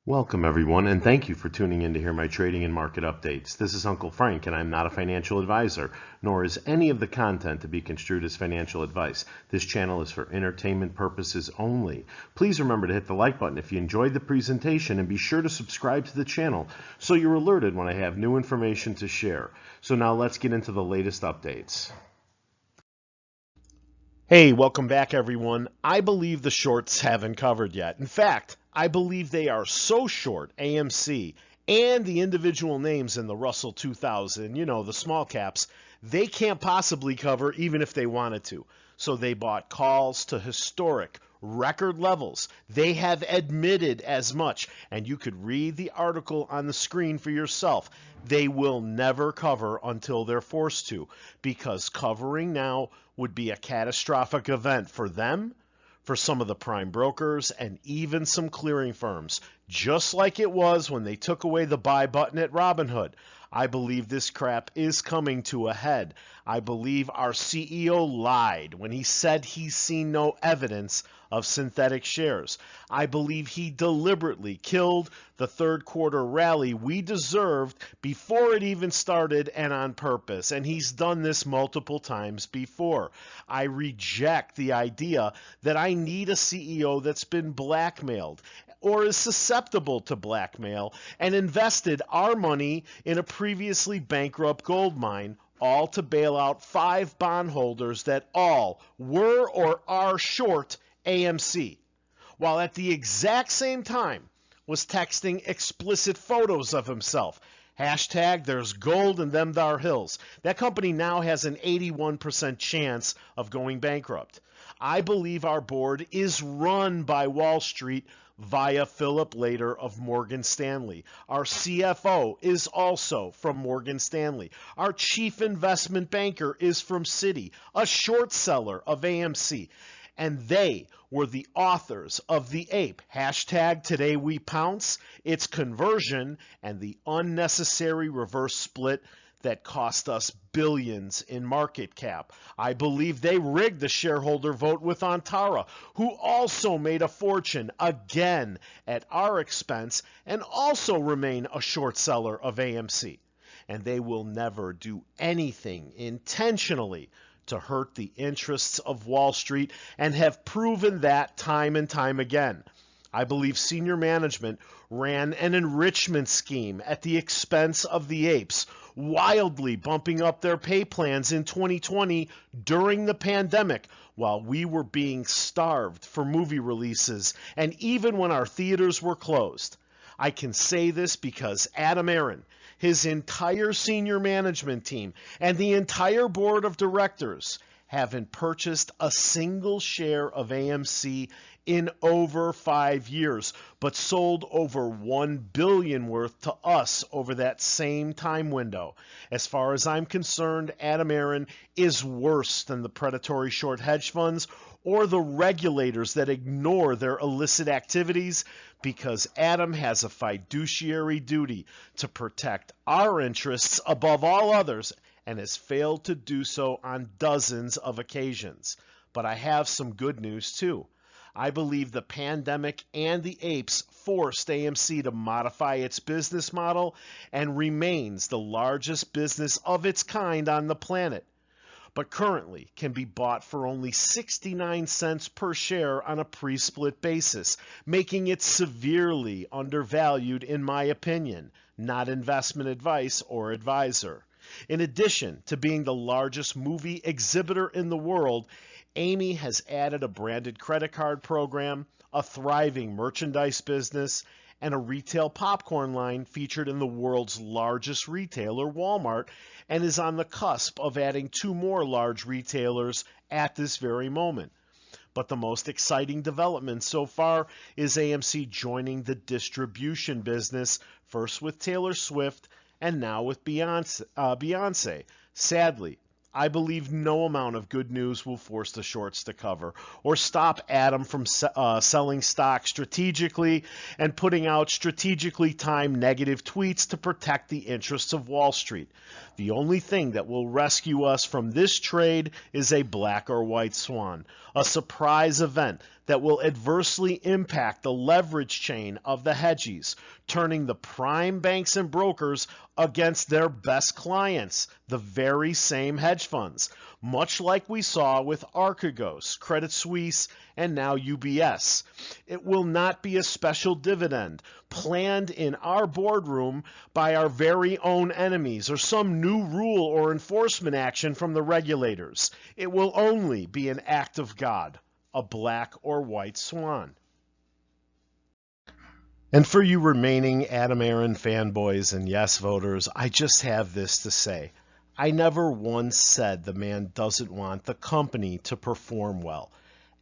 Welcome, everyone, and thank you for tuning in to hear my trading and market updates. This is Uncle Frank, and I'm not a financial advisor, nor is any of the content to be construed as financial advice. This channel is for entertainment purposes only. Please remember to hit the like button if you enjoyed the presentation, and be sure to subscribe to the channel so you're alerted when I have new information to share. So now let's get into the latest updates. Hey, welcome back, everyone. I believe the shorts haven't covered yet. In fact, I believe they are so short AMC and the individual names in the Russell 2000, the small caps, they can't possibly cover even if they wanted to. So they bought calls to historic record levels. They have admitted as much, and you could read the article on the screen for yourself. They will never cover until they're forced to, because covering now would be a catastrophic event for them, for some of the prime brokers, and even some clearing firms, just like it was when they took away the buy button at Robinhood. I believe this crap is coming to a head. I believe our CEO lied when he said he's seen no evidence of synthetic shares. I believe he deliberately killed the third quarter rally we deserved before it even started, and on purpose. And he's done this multiple times before. I reject the idea that I need a CEO that's been blackmailed or is susceptible to blackmail and invested our money in a previously bankrupt gold mine, all to bail out 5 bondholders that all were or are short AMC, while at the exact same time was texting explicit photos of himself. Hashtag there's gold in them thar hills. That company now has an 81% chance of going bankrupt. I believe our board is run by Wall Street via Philip Lader of Morgan Stanley. Our CFO is also from Morgan Stanley. Our chief investment banker is from Citi, a short seller of AMC. And they were the authors of the ape, hashtag today we pounce, its conversion, and the unnecessary reverse split that cost us billions in market cap. I believe they rigged the shareholder vote with Antara, who also made a fortune again at our expense and also remain a short seller of AMC. And they will never do anything intentionally to hurt the interests of Wall Street, and have proven that time and time again. I believe senior management ran an enrichment scheme at the expense of the apes, wildly bumping up their pay plans in 2020 during the pandemic, while we were being starved for movie releases, and even when our theaters were closed. I can say this because Adam Aron, his entire senior management team, and the entire board of directors haven't purchased a single share of AMC in over 5 years, but sold over $1 billion worth to us over that same time window. As far as I'm concerned, Adam Aron is worse than the predatory short hedge funds or the regulators that ignore their illicit activities, because Adam has a fiduciary duty to protect our interests above all others, and has failed to do so on dozens of occasions. But I have some good news too. I believe the pandemic and the apes forced AMC to modify its business model, and remains the largest business of its kind on the planet, but currently can be bought for only 69 cents per share on a pre-split basis, making it severely undervalued in my opinion, not investment advice or advisor. In addition to being the largest movie exhibitor in the world, Amy has added a branded credit card program, a thriving merchandise business, and a retail popcorn line featured in the world's largest retailer, Walmart, and is on the cusp of adding 2 more large retailers at this very moment. But the most exciting development so far is AMC joining the distribution business, first with Taylor Swift and now with Beyonce. Sadly, I believe no amount of good news will force the shorts to cover or stop Adam from selling stock strategically and putting out strategically timed negative tweets to protect the interests of Wall Street. The only thing that will rescue us from this trade is a black or white swan, a surprise event that will adversely impact the leverage chain of the hedgies, turning the prime banks and brokers against their best clients, the very same hedge funds, much like we saw with Archegos, Credit Suisse, and now UBS. It will not be a special dividend planned in our boardroom by our very own enemies or some new rule or enforcement action from the regulators. It will only be an act of God, a black or white swan. And for you remaining Adam Aron fanboys and yes voters, I just have this to say. I never once said the man doesn't want the company to perform well.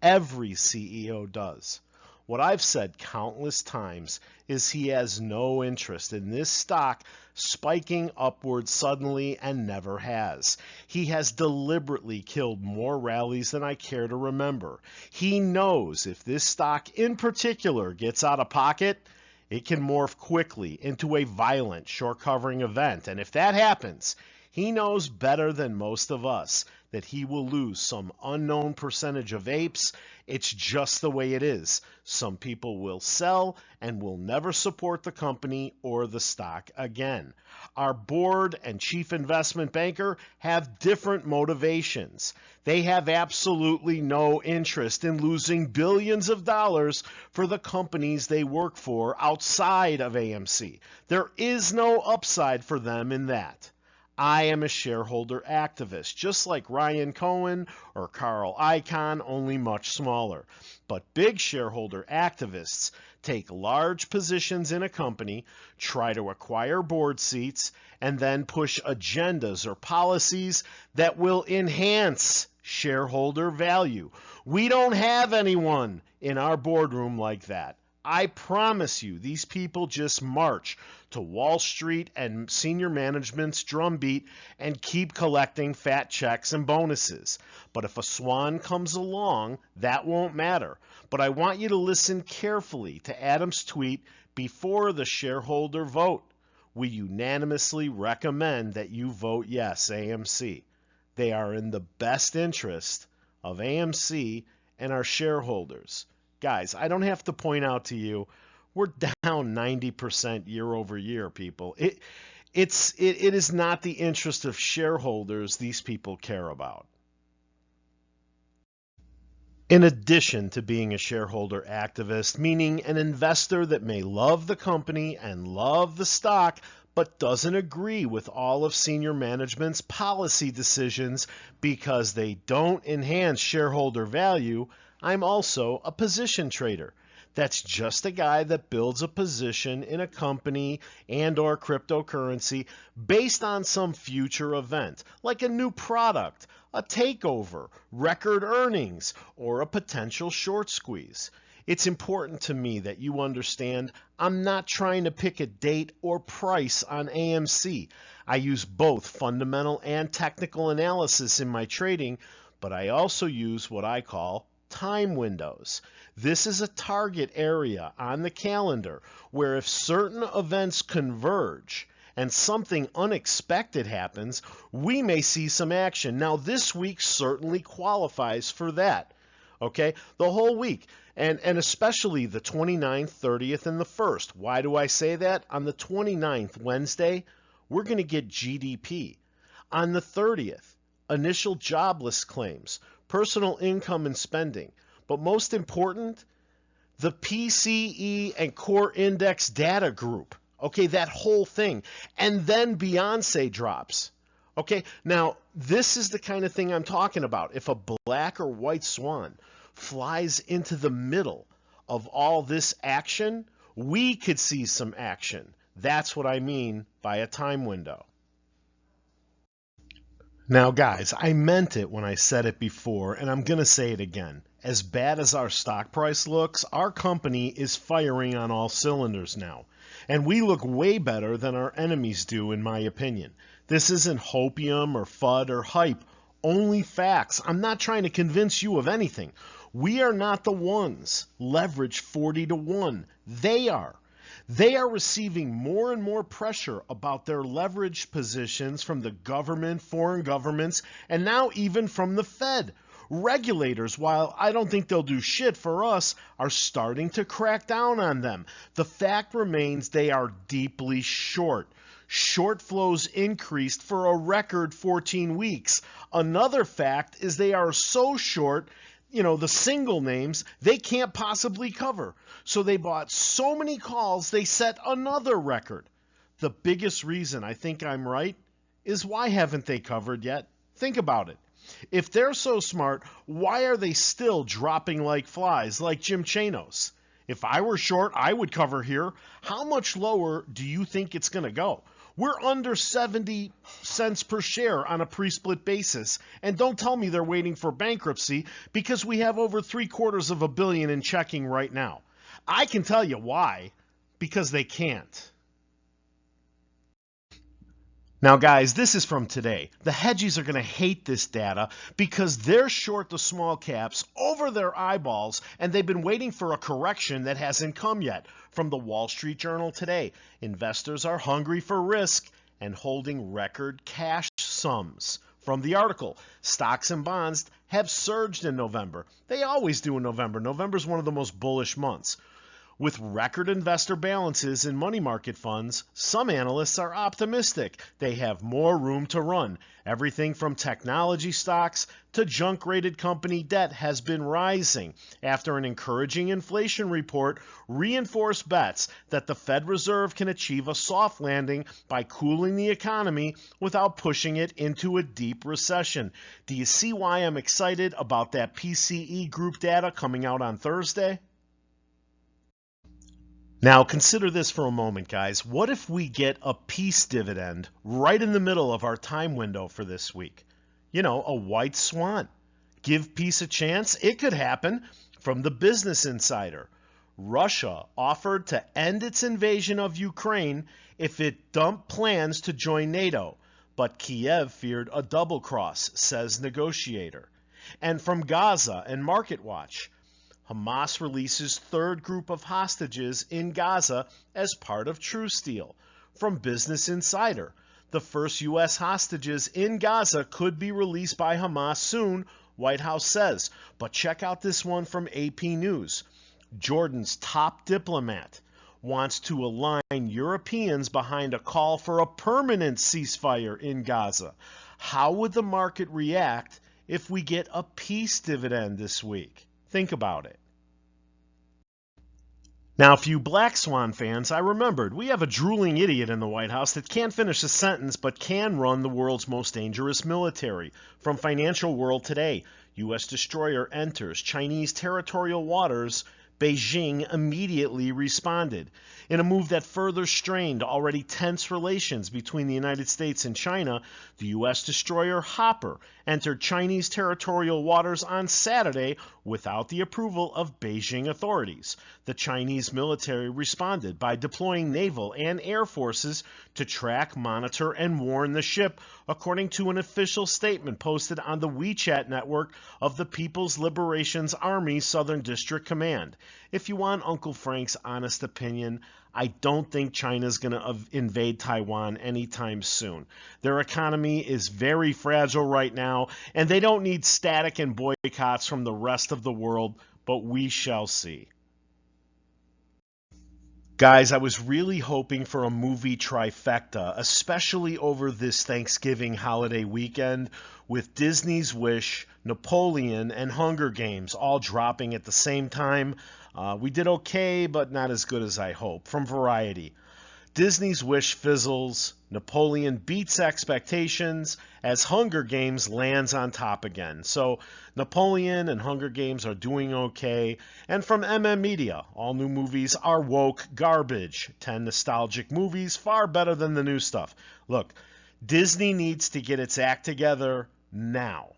Every CEO does. What I've said countless times is he has no interest in this stock spiking upward suddenly and never has. He has deliberately killed more rallies than I care to remember. He knows if this stock in particular gets out of pocket, it can morph quickly into a violent short covering event. And if that happens, he knows better than most of us that he will lose some unknown percentage of apes. It's just the way it is. Some people will sell and will never support the company or the stock again. Our board and chief investment banker have different motivations. They have absolutely no interest in losing billions of dollars for the companies they work for outside of AMC. There is no upside for them in that. I am a shareholder activist, just like Ryan Cohen or Carl Icahn, only much smaller. But big shareholder activists take large positions in a company, try to acquire board seats, and then push agendas or policies that will enhance shareholder value. We don't have anyone in our boardroom like that. I promise you, these people just march to Wall Street and senior management's drumbeat and keep collecting fat checks and bonuses. But if a swan comes along, that won't matter. But I want you to listen carefully to Adam's tweet before the shareholder vote. We unanimously recommend that you vote yes, AMC. They are in the best interest of AMC and our shareholders. Guys, I don't have to point out to you, we're down 90% year over year, people. It is not the interest of shareholders these people care about. In addition to being a shareholder activist, meaning an investor that may love the company and love the stock, but doesn't agree with all of senior management's policy decisions because they don't enhance shareholder value, I'm also a position trader. That's just a guy that builds a position in a company and or cryptocurrency based on some future event, like a new product, a takeover, record earnings, or a potential short squeeze. It's important to me that you understand I'm not trying to pick a date or price on AMC. I use both fundamental and technical analysis in my trading, but I also use what I call time windows. This is a target area on the calendar where if certain events converge and something unexpected happens, we may see some action. Now, this week certainly qualifies for that. Okay, the whole week, and especially the 29th, 30th, and the 1st. Why do I say that? On the 29th, Wednesday, we're going to get GDP. On the 30th, initial jobless claims, personal income and spending. But most important, the PCE and core index data group. Okay, that whole thing. And then Beyonce drops. Okay, now this is the kind of thing I'm talking about. If a black or white swan flies into the middle of all this action, we could see some action. That's what I mean by a time window. Now, guys, I meant it when I said it before, and I'm going to say it again. As bad as our stock price looks, our company is firing on all cylinders now. And we look way better than our enemies do, in my opinion. This isn't hopium or FUD or hype, only facts. I'm not trying to convince you of anything. We are not the ones leveraged 40 to 1. They are. They are receiving more and more pressure about their leveraged positions from the government, foreign governments, and now even from the Fed. Regulators, while I don't think they'll do shit for us, are starting to crack down on them. The fact remains they are deeply short. Short flows increased for a record 14 weeks. Another fact is they are so short, the single names, they can't possibly cover. So they bought so many calls, they set another record. The biggest reason I think I'm right is why haven't they covered yet? Think about it. If they're so smart, why are they still dropping like flies, like Jim Chanos? If I were short, I would cover here. How much lower do you think it's going to go? We're under 70 cents per share on a pre-split basis. And don't tell me they're waiting for bankruptcy because we have over $750 million in checking right now. I can tell you why. Because they can't. Now, guys, this is from today. The hedgies are going to hate this data because they're short the small caps over their eyeballs, and they've been waiting for a correction that hasn't come yet. From the Wall Street Journal today, investors are hungry for risk and holding record cash sums. From the article, stocks and bonds have surged in November. They always do in November. November is one of the most bullish months. With record investor balances in money market funds, some analysts are optimistic they have more room to run. Everything from technology stocks to junk-rated company debt has been rising after an encouraging inflation report reinforced bets that the Fed Reserve can achieve a soft landing by cooling the economy without pushing it into a deep recession. Do you see why I'm excited about that PCE group data coming out on Thursday? Now, consider this for a moment, guys. What if we get a peace dividend right in the middle of our time window for this week? A white swan. Give peace a chance? It could happen. From the Business Insider, Russia offered to end its invasion of Ukraine if it dumped plans to join NATO, but Kiev feared a double cross, says negotiator. And from Gaza and MarketWatch, Hamas releases third group of hostages in Gaza as part of truce deal. From Business Insider, the first U.S. hostages in Gaza could be released by Hamas soon, White House says. But check out this one from AP News. Jordan's top diplomat wants to align Europeans behind a call for a permanent ceasefire in Gaza. How would the market react if we get a peace dividend this week? Think about it. Now, for you Black Swan fans, I remembered we have a drooling idiot in the White House that can't finish a sentence but can run the world's most dangerous military. From Financial World today, U.S. destroyer enters Chinese territorial waters. Beijing immediately responded. In a move that further strained already tense relations between the United States and China, the U.S. destroyer Hopper entered Chinese territorial waters on Saturday without the approval of Beijing authorities. The Chinese military responded by deploying naval and air forces to track, monitor, and warn the ship, according to an official statement posted on the WeChat network of the People's Liberation Army Southern District Command. If you want Uncle Frank's honest opinion, I don't think China's going to invade Taiwan anytime soon. Their economy is very fragile right now, and they don't need static and boycotts from the rest of the world, but we shall see. Guys, I was really hoping for a movie trifecta, especially over this Thanksgiving holiday weekend, with Disney's Wish, Napoleon, and Hunger Games all dropping at the same time. We did okay, but not as good as I hoped. From Variety, Disney's Wish fizzles, Napoleon beats expectations as Hunger Games lands on top again. So Napoleon and Hunger Games are doing okay. And from Media, all new movies are woke garbage. 10 nostalgic movies, far better than the new stuff. Look, Disney needs to get its act together now.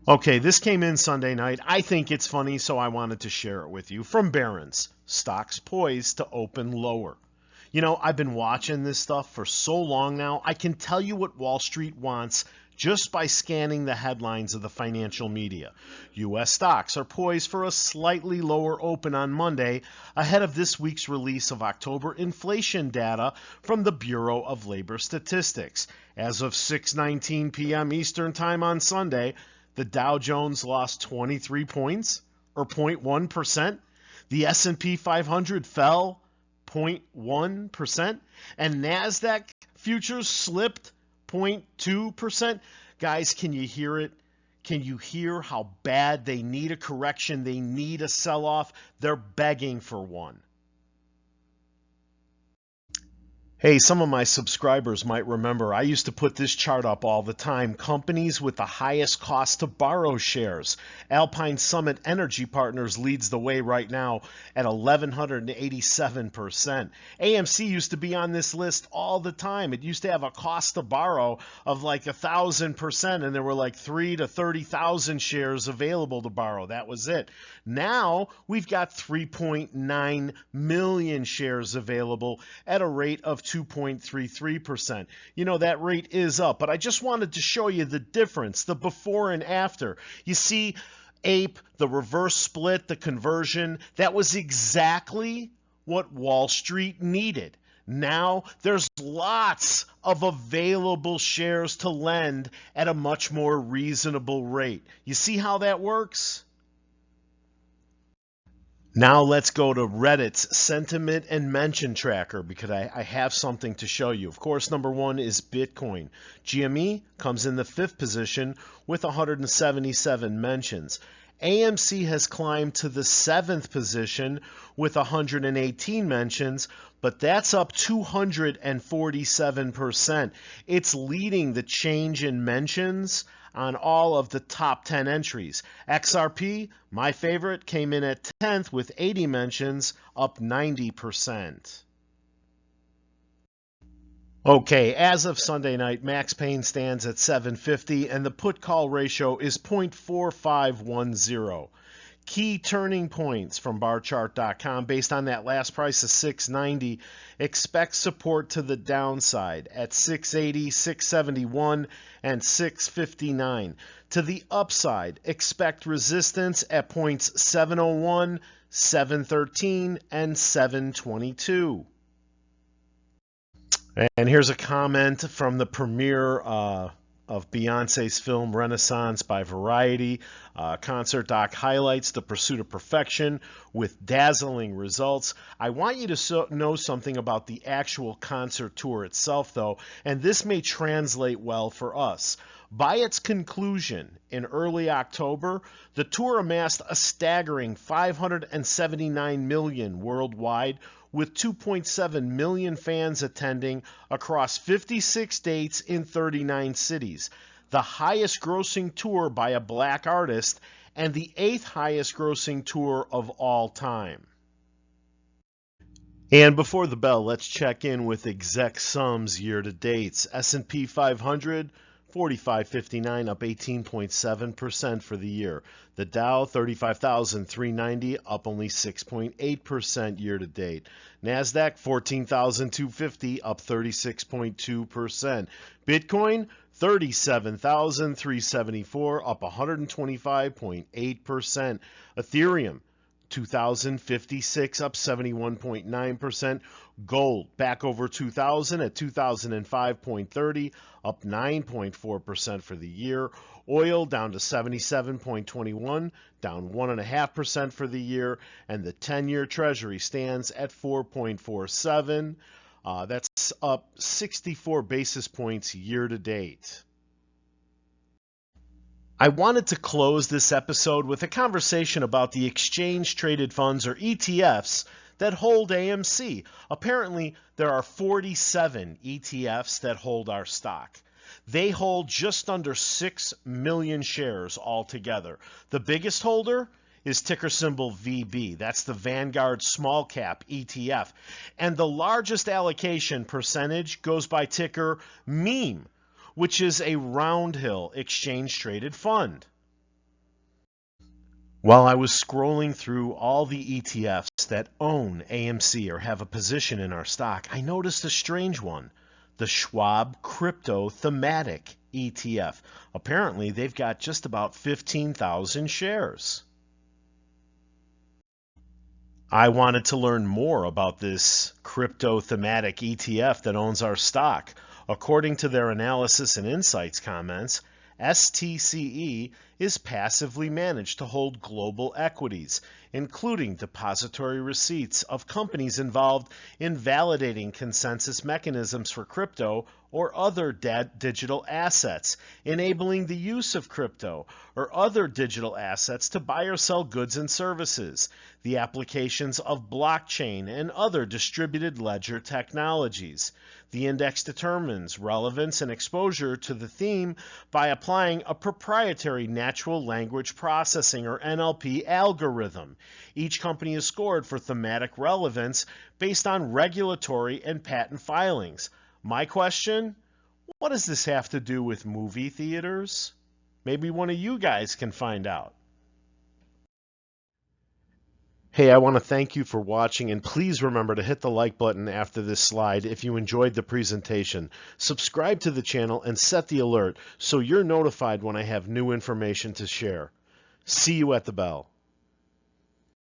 Okay, this came in Sunday night. I think it's funny, so I wanted to share it with you. From Barron's, stocks poised to open lower. I've been watching this stuff for so long now. I can tell you what Wall Street wants just by scanning the headlines of the financial media. U.S. stocks are poised for a slightly lower open on Monday ahead of this week's release of October inflation data from the Bureau of Labor Statistics. As of 6:19 p.m. Eastern Time on Sunday, the Dow Jones lost 23 points, or 0.1%. The S&P 500 fell 0.1%, and NASDAQ futures slipped 0.2%. Guys, can you hear it? Can you hear how bad they need a correction? They need a sell-off. They're begging for one. Hey, some of my subscribers might remember I used to put this chart up all the time. Companies with the highest cost to borrow shares. Alpine Summit Energy Partners leads the way right now at 1,187%. AMC used to be on this list all the time. It used to have a cost to borrow of like 1,000%, and there were like 3,000 to 30,000 shares available to borrow. That was it. Now we've got 3.9 million shares available at a rate of 2.33%. You know, that rate is up, but I just wanted to show you the difference, the before and after. You see, APE, the reverse split, the conversion, that was exactly what Wall Street needed. Now there's lots of available shares to lend at a much more reasonable rate. You see how that works? Now let's go to Reddit's sentiment and mention tracker because I have something to show you. Of course, number one is Bitcoin. GME comes in the 5th position with 177 mentions. AMC has climbed to the 7th position with 118 mentions, but that's up 247%. It's leading the change in mentions on all of the top 10 entries. XRP, my favorite, came in at 10th with 80 mentions, up 90%. Okay, as of Sunday night, Max Payne stands at 750 and the put-call ratio is 0.4510. Key turning points from barchart.com based on that last price of 690. Expect support to the downside at 680, 671, and 659. To the upside, expect resistance at points 701, 713, and 722. And here's a comment from the premiere of Beyonce's film Renaissance by Variety. Concert doc highlights the pursuit of perfection with dazzling results. I want you to know something about the actual concert tour itself, though, and this may translate well for us. By its conclusion in early October, the tour amassed a staggering 579 million worldwide, with 2.7 million fans attending across 56 dates in 39 cities, the highest grossing tour by a black artist and the 8th highest grossing tour of all time. And before the bell, let's check in with exec sums year to dates. S&P 500 4559, up 18.7% for the year. The Dow 35,390, up only 6.8% year to date. Nasdaq 14,250, up 36.2%. Bitcoin 37,374, up 125.8%. Ethereum 2,056, up 71.9%. Gold back over 2,000 at 2,005.30, up 9.4% for the year. Oil down to 77.21, down 1.5% for the year. And the 10-year Treasury stands at 4.47. That's up 64 basis points year to date. I wanted to close this episode with a conversation about the exchange-traded funds, or ETFs, that hold AMC. Apparently, there are 47 ETFs that hold our stock. They hold just under 6 million shares altogether. The biggest holder is ticker symbol VB. That's the Vanguard Small Cap ETF. And the largest allocation percentage goes by ticker MEME, which is a Roundhill exchange-traded fund. While I was scrolling through all the ETFs that own AMC or have a position in our stock, I noticed a strange one, the Schwab Crypto Thematic ETF. Apparently, they've got just about 15,000 shares. I wanted to learn more about this crypto thematic ETF that owns our stock. According to their analysis and insights comments, STCE is passively managed to hold global equities, including depository receipts of companies involved in validating consensus mechanisms for crypto or other digital assets, enabling the use of crypto or other digital assets to buy or sell goods and services, the applications of blockchain and other distributed ledger technologies. The index determines relevance and exposure to the theme by applying a proprietary natural language processing or NLP algorithm. Each company is scored for thematic relevance based on regulatory and patent filings. My question, what does this have to do with movie theaters? Maybe one of you guys can find out. Hey, I want to thank you for watching, and please remember to hit the like button after this slide if you enjoyed the presentation. Subscribe to the channel and set the alert so you're notified when I have new information to share. See you at the bell.